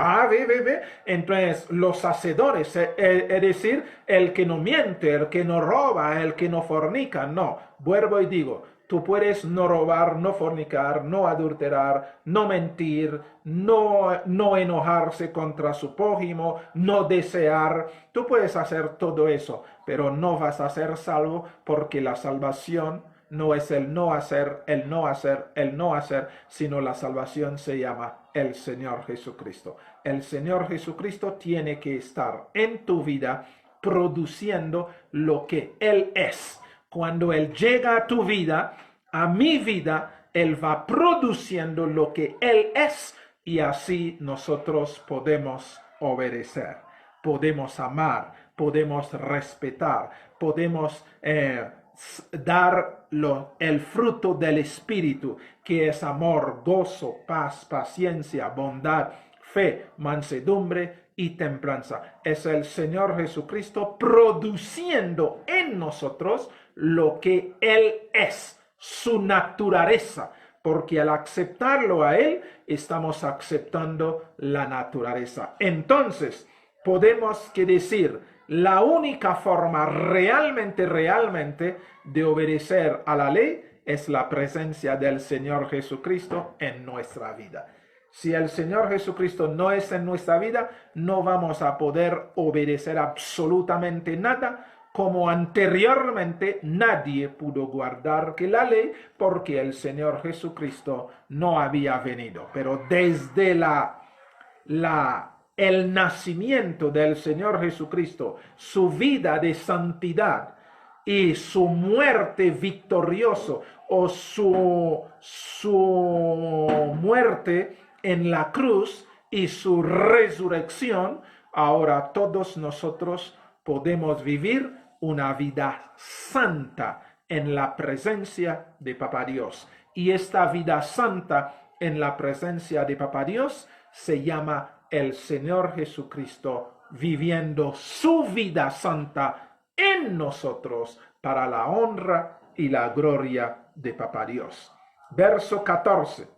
entonces los hacedores, es decir, el que no miente, el que no roba, el que no fornica. No, vuelvo y digo, tú puedes no robar, no fornicar, no adulterar, no mentir, no enojarse contra su prójimo, no desear. Tú puedes hacer todo eso, pero no vas a ser salvo porque la salvación no es el no hacer, sino la salvación se llama el Señor Jesucristo. El Señor Jesucristo tiene que estar en tu vida produciendo lo que Él es. Cuando Él llega a tu vida, a mi vida, Él va produciendo lo que Él es y así nosotros podemos obedecer, podemos amar, podemos respetar, podemos dar el fruto del Espíritu, que es amor, gozo, paz, paciencia, bondad, fe, mansedumbre y templanza. Es el Señor Jesucristo produciendo en nosotros lo que Él es, su naturaleza, porque al aceptarlo a Él, estamos aceptando la naturaleza. Entonces, podemos decir, la única forma realmente de obedecer a la ley es la presencia del Señor Jesucristo en nuestra vida. Si el Señor Jesucristo no es en nuestra vida, no vamos a poder obedecer absolutamente nada, como anteriormente nadie pudo guardar que la ley, porque el Señor Jesucristo no había venido. Pero desde el nacimiento del Señor Jesucristo, su vida de santidad y su muerte victorioso o su muerte en la cruz y su resurrección, ahora todos nosotros podemos vivir una vida santa en la presencia de Papá Dios. Y esta vida santa en la presencia de Papá Dios se llama el Señor Jesucristo viviendo su vida santa en nosotros para la honra y la gloria de Papá Dios. Verso 14.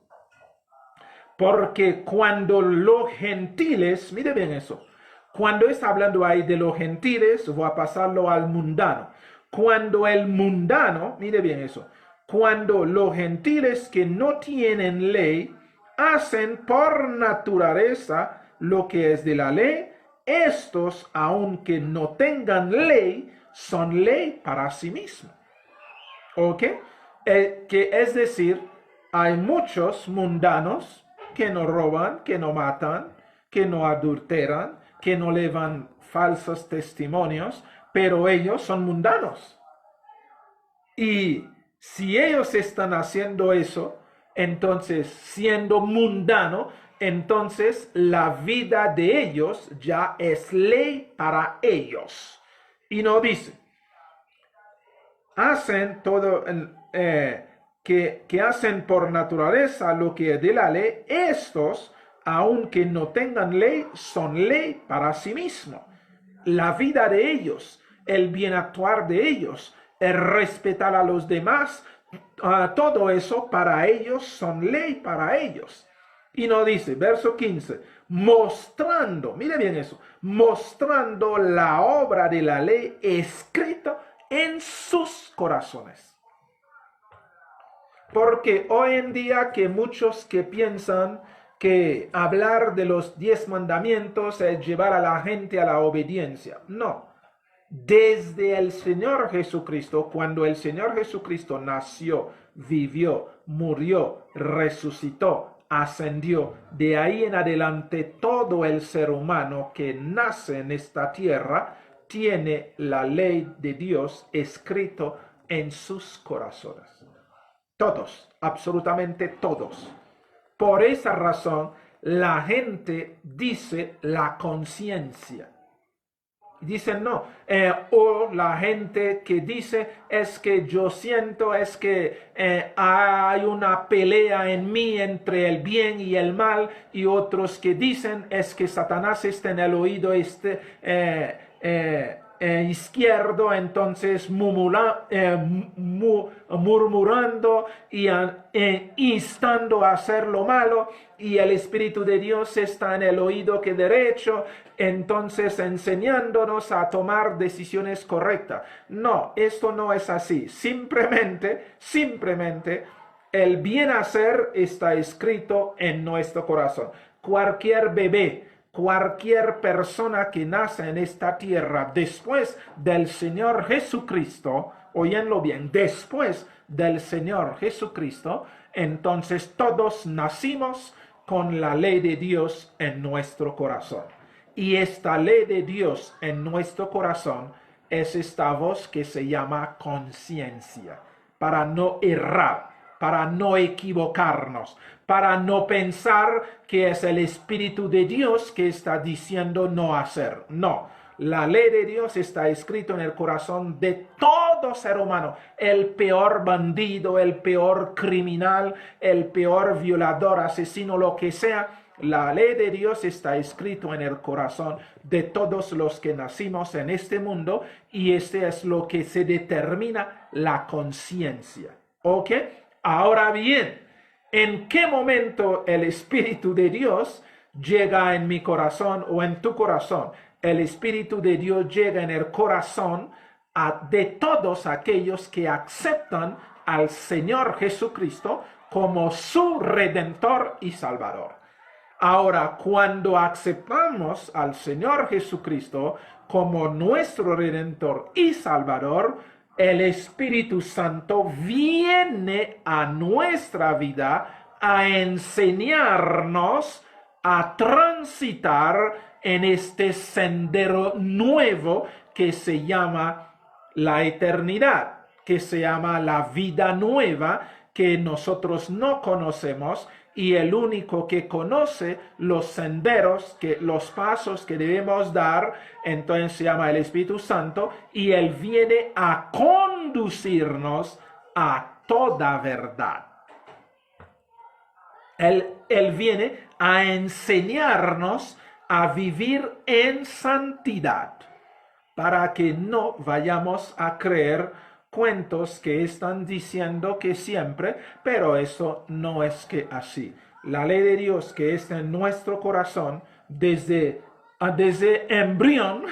Porque cuando los gentiles, mire bien eso, cuando está hablando ahí de los gentiles, voy a pasarlo al mundano. Cuando el mundano, mire bien eso, cuando los gentiles que no tienen ley hacen por naturaleza lo que es de la ley, estos, aunque no tengan ley, son ley para sí mismos. ¿Ok? Que es decir, hay muchos mundanos que no roban, que no matan, que no adulteran, que no le dan falsos testimonios, pero ellos son mundanos. Y si ellos están haciendo eso, entonces siendo mundano, entonces la vida de ellos ya es ley para ellos. Y no dice, hacen todo, que hacen por naturaleza lo que es de la ley, estos, aunque no tengan ley, son ley para sí mismos. La vida de ellos, el bien actuar de ellos, el respetar a los demás, todo eso para ellos son ley para ellos. Y no dice, verso 15, mostrando, mire bien eso, mostrando la obra de la ley escrita en sus corazones. Porque hoy en día que muchos que piensan que hablar de los 10 mandamientos es llevar a la gente a la obediencia. No. Desde el Señor Jesucristo, cuando el Señor Jesucristo nació, vivió, murió, resucitó, ascendió, de ahí en adelante todo el ser humano que nace en esta tierra tiene la ley de Dios escrito en sus corazones. Todos, absolutamente todos. Por esa razón, la gente dice la conciencia. Dicen no. O la gente que dice es que yo siento, es que hay una pelea en mí entre el bien y el mal. Y otros que dicen es que Satanás está en el oído izquierdo, entonces murmurando y instando a hacer lo malo, y el Espíritu de Dios está en el oído que derecho, entonces enseñándonos a tomar decisiones correctas. No, esto no es así. Simplemente el bien hacer está escrito en nuestro corazón. Cualquier bebé, cualquier persona que nace en esta tierra después del Señor Jesucristo, óyenlo bien, después del Señor Jesucristo, entonces todos nacimos con la ley de Dios en nuestro corazón. Y esta ley de Dios en nuestro corazón es esta voz que se llama conciencia, para no errar, para no equivocarnos, para no pensar que es el Espíritu de Dios que está diciendo no hacer. No, la ley de Dios está escrito en el corazón de todo ser humano. El peor bandido, el peor criminal, el peor violador, asesino, lo que sea. La ley de Dios está escrito en el corazón de todos los que nacimos en este mundo, y este es lo que se determina la conciencia. ¿Ok? Ahora bien, ¿en qué momento el Espíritu de Dios llega en mi corazón o en tu corazón? El Espíritu de Dios llega en el corazón de todos aquellos que aceptan al Señor Jesucristo como su Redentor y Salvador. Ahora, cuando aceptamos al Señor Jesucristo como nuestro Redentor y Salvador, el Espíritu Santo viene a nuestra vida a enseñarnos a transitar en este sendero nuevo que se llama la eternidad, que se llama la vida nueva que nosotros no conocemos, y el único que conoce los senderos, los pasos que debemos dar, entonces se llama el Espíritu Santo, y Él viene a conducirnos a toda verdad. Él viene a enseñarnos a vivir en santidad, para que no vayamos a creer cuentos que están diciendo que siempre, pero eso no es que así. La ley de Dios que está en nuestro corazón desde embrión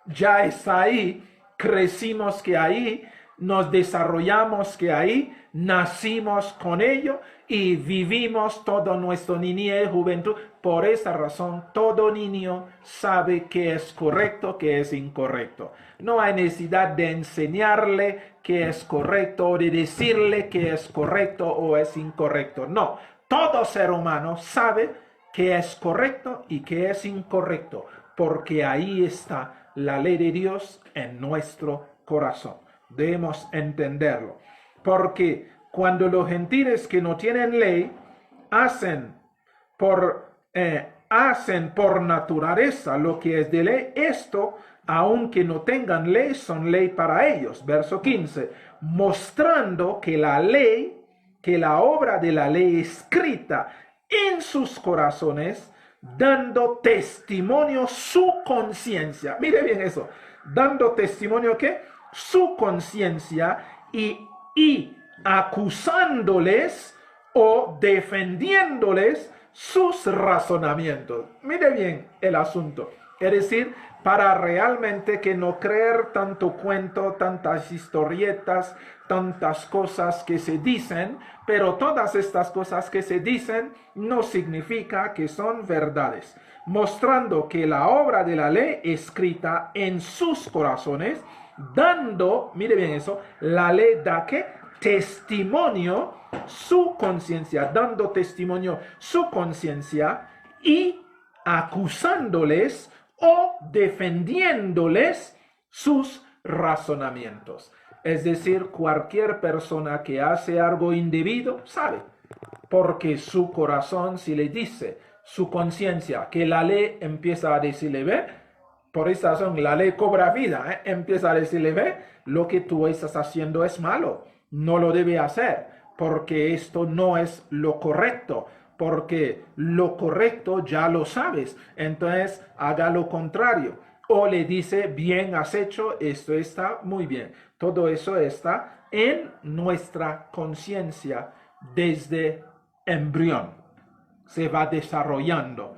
ya está ahí, crecimos que ahí, nos desarrollamos que ahí, nacimos con ello y vivimos toda nuestra niñez y juventud. Por esa razón, todo niño sabe qué es correcto, qué es incorrecto. No hay necesidad de enseñarle qué es correcto o de decirle qué es correcto o es incorrecto. No, todo ser humano sabe qué es correcto y qué es incorrecto. porque ahí está la ley de Dios en nuestro corazón. Debemos entenderlo. Porque cuando los gentiles que no tienen ley hacen por naturaleza lo que es de ley, esto, aunque no tengan ley, son ley para ellos. Verso 15, mostrando que la ley, que la obra de la ley escrita en sus corazones, dando testimonio su conciencia. Mire bien eso, dando testimonio ¿qué? Su conciencia y acusándoles o defendiéndoles sus razonamientos. Mire bien el asunto. Es decir, para realmente que no creer tanto cuento, tantas historietas, tantas cosas que se dicen, pero todas estas cosas que se dicen no significa que son verdades, mostrando que la obra de la ley escrita en sus corazones, dando, mire bien eso, la ley da que testimonio su conciencia, dando testimonio su conciencia y acusándoles o defendiéndoles sus razonamientos. Es decir, cualquier persona que hace algo indebido sabe, porque su corazón, si le dice, su conciencia, que la ley empieza a decirle, ve, por esa razón la ley cobra vida, empieza a decirle, ve, lo que tú estás haciendo es malo, no lo debe hacer, porque esto no es lo correcto, porque lo correcto ya lo sabes, entonces haga lo contrario. O le dice, bien has hecho, esto está muy bien. Todo eso está en nuestra conciencia desde embrión. Se va desarrollando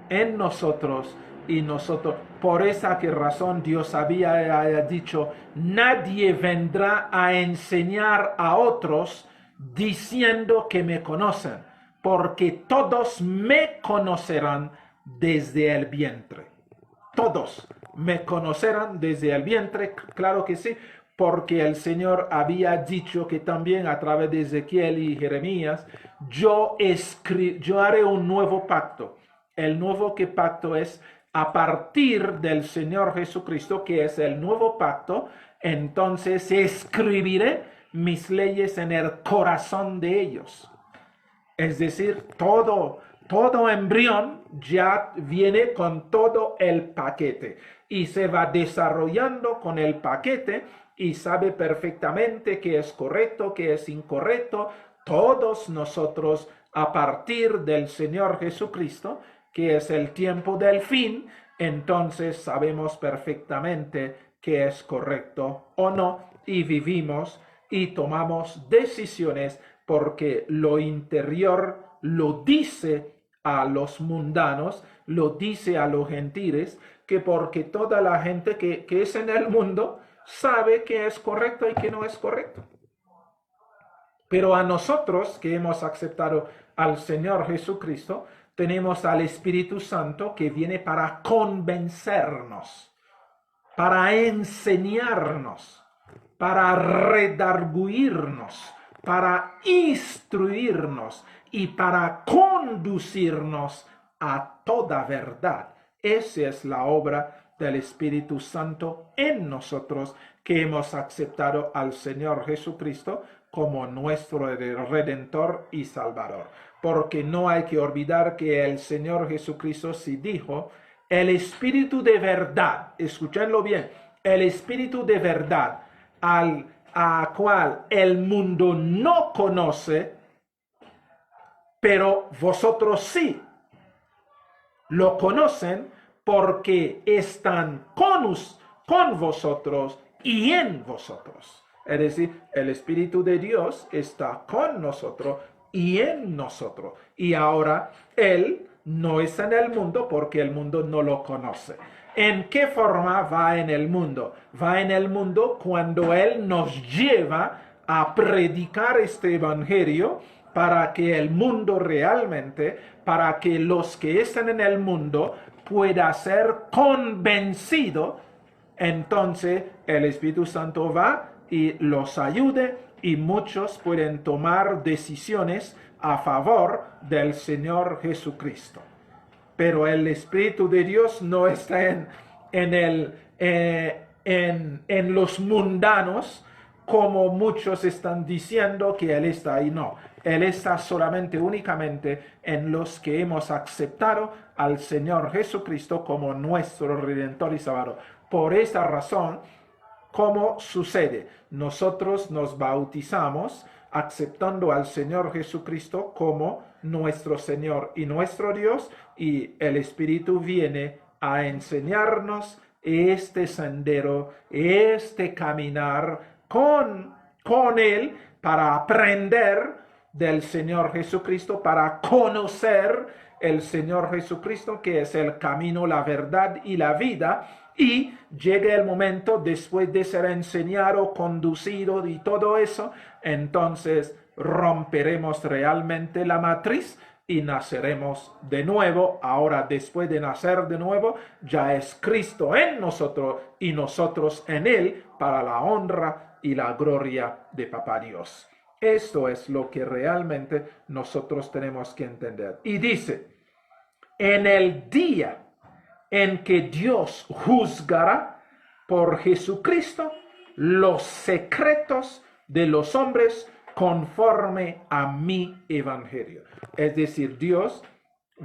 en nosotros y nosotros. Por esa razón Dios había dicho, nadie vendrá a enseñar a otros diciendo que me conocen, porque todos me conocerán desde el vientre. Todos me conocerán desde el vientre, claro que sí, porque el Señor había dicho que también a través de Ezequiel y Jeremías, yo haré un nuevo pacto. El nuevo pacto es a partir del Señor Jesucristo, que es el nuevo pacto, entonces escribiré mis leyes en el corazón de ellos. Es decir, todo embrión ya viene con todo el paquete y se va desarrollando con el paquete y sabe perfectamente qué es correcto, qué es incorrecto. Todos nosotros, a partir del Señor Jesucristo, que es el tiempo del fin, entonces sabemos perfectamente qué es correcto o no y vivimos y tomamos decisiones porque lo interior lo dice a los mundanos, lo dice a los gentiles, que porque toda la gente que es en el mundo sabe que es correcto y que no es correcto. Pero a nosotros que hemos aceptado al Señor Jesucristo, tenemos al Espíritu Santo que viene para convencernos, para enseñarnos, para redarguirnos, para instruirnos y para conducirnos a toda verdad. Esa es la obra del Espíritu Santo en nosotros que hemos aceptado al Señor Jesucristo como nuestro Redentor y Salvador. Porque no hay que olvidar que el Señor Jesucristo sí dijo, el Espíritu de verdad, escúchenlo bien, el Espíritu de verdad a cual el mundo no conoce, pero vosotros sí lo conocen porque están con vosotros y en vosotros. Es decir, el Espíritu de Dios está con nosotros y en nosotros. Y ahora Él no es en el mundo porque el mundo no lo conoce. ¿En qué forma va en el mundo? Va en el mundo cuando Él nos lleva a predicar este evangelio para que el mundo realmente, para que los que están en el mundo pueda ser convencido. Entonces el Espíritu Santo va y los ayude y muchos pueden tomar decisiones a favor del Señor Jesucristo. pero el Espíritu de Dios no está en los mundanos, como muchos están diciendo que Él está ahí. No, Él está solamente, únicamente en los que hemos aceptado al Señor Jesucristo como nuestro Redentor y Salvador. Por esta razón, ¿cómo sucede? Nosotros nos bautizamos aceptando al Señor Jesucristo como nuestro Señor y nuestro Dios, y el Espíritu viene a enseñarnos este sendero, este caminar con Él, para aprender del Señor Jesucristo, para conocer el Señor Jesucristo, que es el camino, la verdad y la vida. Y llega el momento, después de ser enseñado, conducido y todo eso, entonces romperemos realmente la matriz y naceremos de nuevo. Ahora, después de nacer de nuevo, ya es Cristo en nosotros y nosotros en Él, para la honra y la gloria de Papá Dios. Esto es lo que realmente nosotros tenemos que entender. Y dice, en el día en que Dios juzgará por Jesucristo los secretos de los hombres conforme a mi evangelio. Es decir, Dios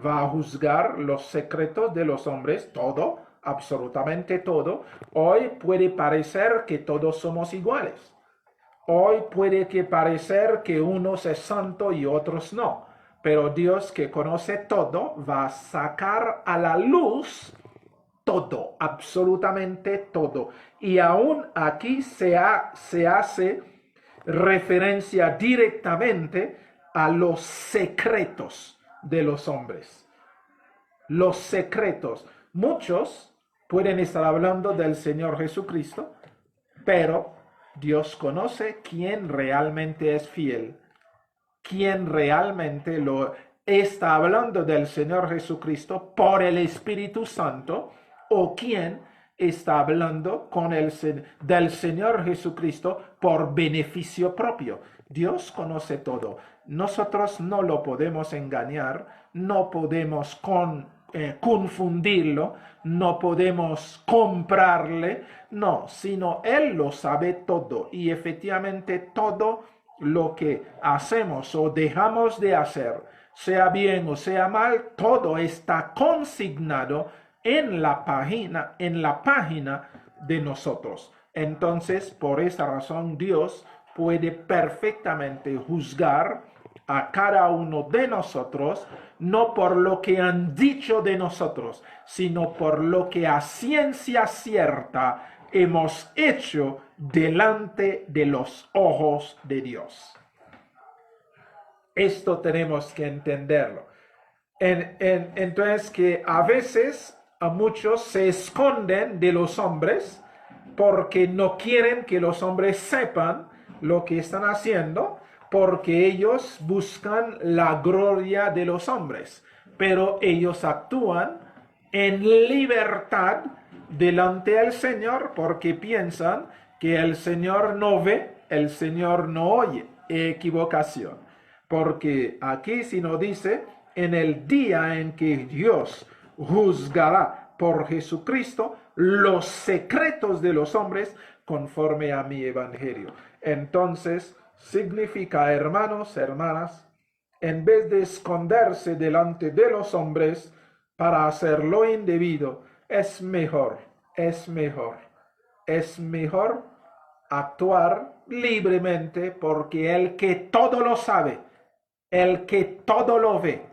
va a juzgar los secretos de los hombres, todo, absolutamente todo. Hoy puede parecer que todos somos iguales. Hoy puede que parecer que unos es santo y otros no. Pero Dios, que conoce todo, va a sacar a la luz todo, absolutamente todo. Y aún aquí se hace referencia directamente a los secretos de los hombres. Los secretos. Muchos pueden estar hablando del Señor Jesucristo, pero Dios conoce quién realmente es fiel, quién realmente lo está hablando del Señor Jesucristo por el Espíritu Santo, o quién está hablando del Señor Jesucristo por beneficio propio. Dios conoce todo. Nosotros no lo podemos engañar, no podemos confundirlo, no podemos comprarle, no, sino Él lo sabe todo, y efectivamente todo lo que hacemos o dejamos de hacer, sea bien o sea mal, todo está consignado en la página de nosotros. Entonces, por esa razón, Dios puede perfectamente juzgar a cada uno de nosotros, no por lo que han dicho de nosotros, sino por lo que a ciencia cierta hemos hecho delante de los ojos de Dios. Esto tenemos que entenderlo. Entonces, que a veces a muchos se esconden de los hombres porque no quieren que los hombres sepan lo que están haciendo, porque ellos buscan la gloria de los hombres, pero ellos actúan en libertad delante del Señor porque piensan que el Señor no ve, el Señor no oye. Equivocación, porque aquí si nos dice, en el día en que Dios juzgará por Jesucristo los secretos de los hombres conforme a mi evangelio. Entonces, significa, hermanos, hermanas, en vez de esconderse delante de los hombres para hacer lo indebido, es mejor actuar libremente, porque el que todo lo sabe, el que todo lo ve,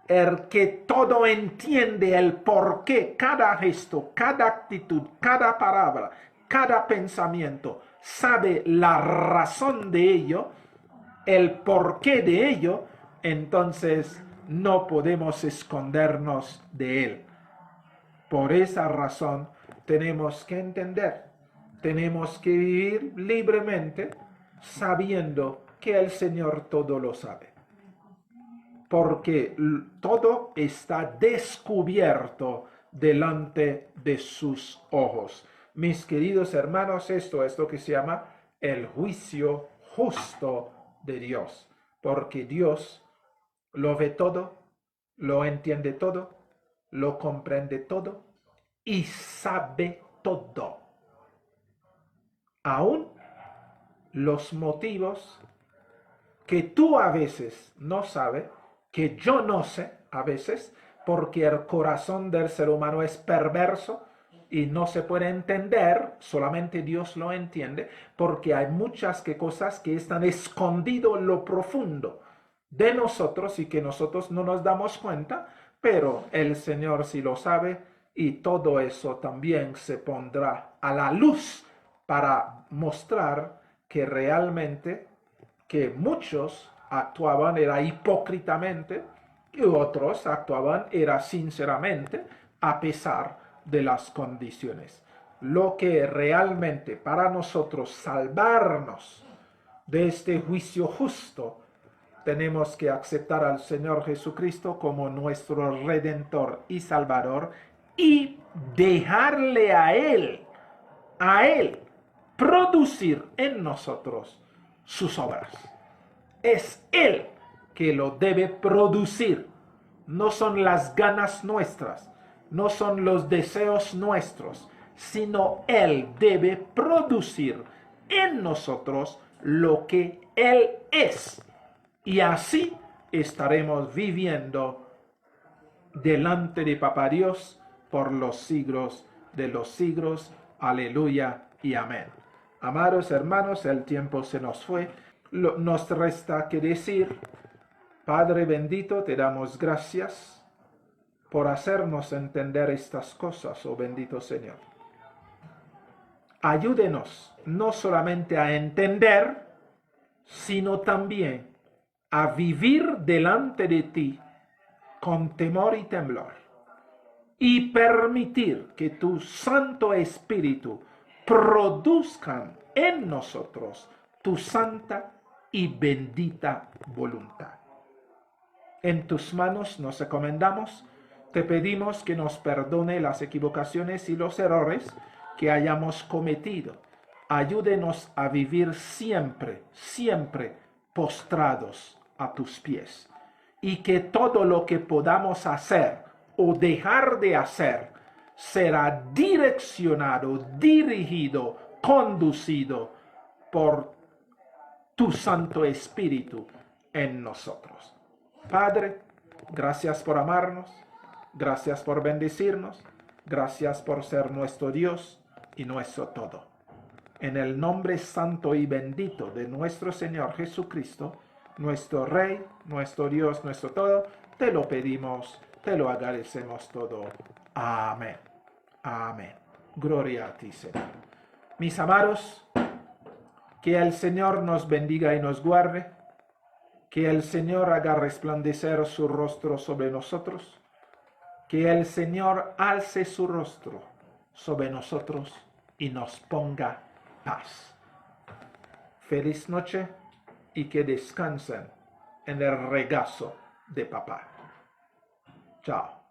el que todo entiende, el por qué cada gesto, cada actitud, cada palabra, cada pensamiento, sabe la razón de ello, el porqué de ello, entonces no podemos escondernos de él. Por esa razón tenemos que entender, tenemos que vivir libremente sabiendo que el Señor todo lo sabe, porque todo está descubierto delante de sus ojos. Mis queridos hermanos, esto es lo que se llama el juicio justo de Dios, porque Dios lo ve todo, lo entiende todo, lo comprende todo y sabe todo. Aún los motivos que tú a veces no sabes, que yo no sé a veces, porque el corazón del ser humano es perverso y no se puede entender, solamente Dios lo entiende, porque hay muchas cosas que están escondidas en lo profundo de nosotros y que nosotros no nos damos cuenta, pero el Señor sí lo sabe y todo eso también se pondrá a la luz para mostrar que realmente que muchos actuaban era hipócritamente y otros actuaban era sinceramente a pesar de las condiciones. Lo que realmente para nosotros salvarnos de este juicio justo, tenemos que aceptar al Señor Jesucristo como nuestro Redentor y Salvador y dejarle a Él, producir en nosotros sus obras. Es Él que lo debe producir. No son las ganas nuestras, no son los deseos nuestros, sino Él debe producir en nosotros lo que Él es. Y así estaremos viviendo delante de Papá Dios por los siglos de los siglos. Aleluya y amén. Amados hermanos, el tiempo se nos fue. Nos resta que decir, Padre bendito, te damos gracias por hacernos entender estas cosas, oh bendito Señor. Ayúdenos no solamente a entender, sino también a vivir delante de ti con temor y temblor y permitir que tu Santo Espíritu produzcan en nosotros tu santa y bendita voluntad. En tus manos nos encomendamos, te pedimos que nos perdone las equivocaciones y los errores que hayamos cometido. Ayúdenos a vivir siempre, siempre postrados a tus pies. Y que todo lo que podamos hacer o dejar de hacer será direccionado, dirigido, conducido por tu Santo Espíritu en nosotros. Padre, gracias por amarnos, gracias por bendecirnos, gracias por ser nuestro Dios y nuestro todo. En el nombre santo y bendito de nuestro Señor Jesucristo, nuestro Rey, nuestro Dios, nuestro todo, te lo pedimos, te lo agradecemos todo. Amén. Amén. Gloria a ti, Señor. Mis amados, que el Señor nos bendiga y nos guarde, que el Señor haga resplandecer su rostro sobre nosotros, que el Señor alce su rostro sobre nosotros y nos ponga paz. Feliz noche y que descansen en el regazo de Papá. Chao.